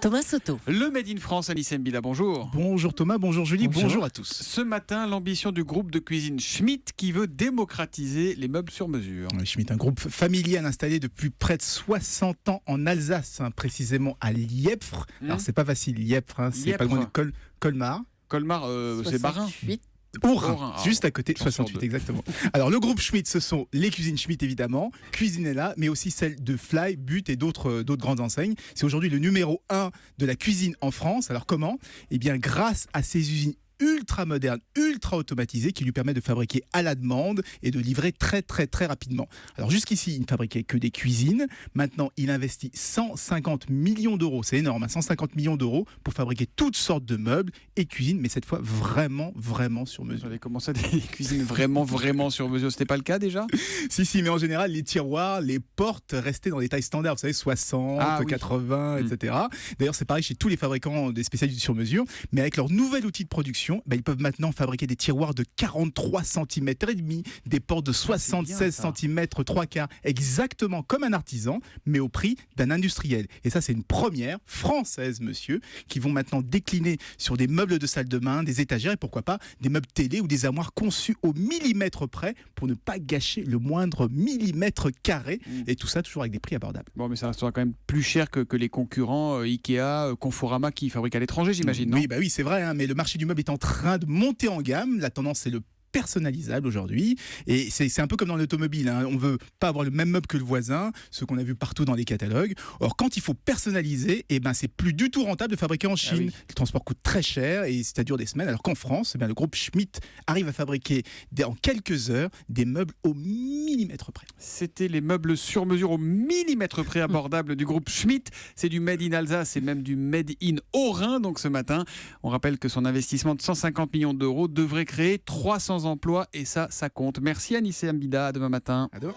Thomas Soto. Le Made in France, Anissé Mbila, bonjour. Bonjour Thomas, bonjour Julie, bonjour à tous. Ce matin, l'ambition du groupe de cuisine Schmitt qui veut démocratiser les meubles sur mesure. Schmitt, un groupe familial installé depuis près de 60 ans en Alsace, précisément à Lièpvre. Alors c'est pas facile, Lièpvre, c'est pas loin de Colmar. Colmar, c'est Barin. Orin, juste à côté, 62. 68 exactement. Alors le groupe Schmitt, ce sont les cuisines Schmitt évidemment, Cuisinella, mais aussi celles de Fly, But et d'autres grandes enseignes. C'est aujourd'hui le numéro 1 de la cuisine en France. Alors comment ? Eh bien grâce à ces usines ultra moderne, ultra automatisé qui lui permet de fabriquer à la demande et de livrer très rapidement. Alors jusqu'ici, il ne fabriquait que des cuisines. Maintenant, il investit 150 millions d'euros, c'est énorme, 150 millions d'euros pour fabriquer toutes sortes de meubles et cuisines, mais cette fois vraiment sur mesure. Vous avez commencé des cuisines vraiment sur mesure, c'était pas le cas déjà ? Si, mais en général, les tiroirs, les portes restaient dans des tailles standards, vous savez, 60, 80, etc. D'ailleurs, c'est pareil chez tous les fabricants des spécialistes sur mesure, mais avec leur nouvel outil de production, ils peuvent maintenant fabriquer des tiroirs de 43 cm et demi, des portes de 76 cm, 3 quarts, exactement comme un artisan, mais au prix d'un industriel. Et ça, c'est une première française, monsieur, qui vont maintenant décliner sur des meubles de salle de bain, des étagères et pourquoi pas des meubles télé ou des armoires conçus au millimètre près pour ne pas gâcher le moindre millimètre carré. Et tout ça toujours avec des prix abordables. Bon, mais ça restera quand même plus cher que les concurrents Ikea, Conforama qui fabriquent à l'étranger, j'imagine, non ? Oui, c'est vrai, mais le marché du meuble est en train de monter en gamme. La tendance, c'est le personnalisable aujourd'hui, et c'est un peu comme dans l'automobile, on veut pas avoir le même meuble que le voisin, ce qu'on a vu partout dans les catalogues. Or quand il faut personnaliser, c'est plus du tout rentable de fabriquer en Chine. Le transport coûte très cher et ça dure des semaines, alors qu'en France, le groupe Schmitt arrive à fabriquer en quelques heures des meubles au millimètre près. C'était les meubles sur mesure au millimètre près abordables du groupe Schmitt. C'est du Made in Alsace et même du Made in Haut-Rhin. Donc ce matin, on rappelle que son investissement de 150 millions d'euros devrait créer 300 emplois et ça compte. Merci Anissé Mbila, à demain matin. À demain.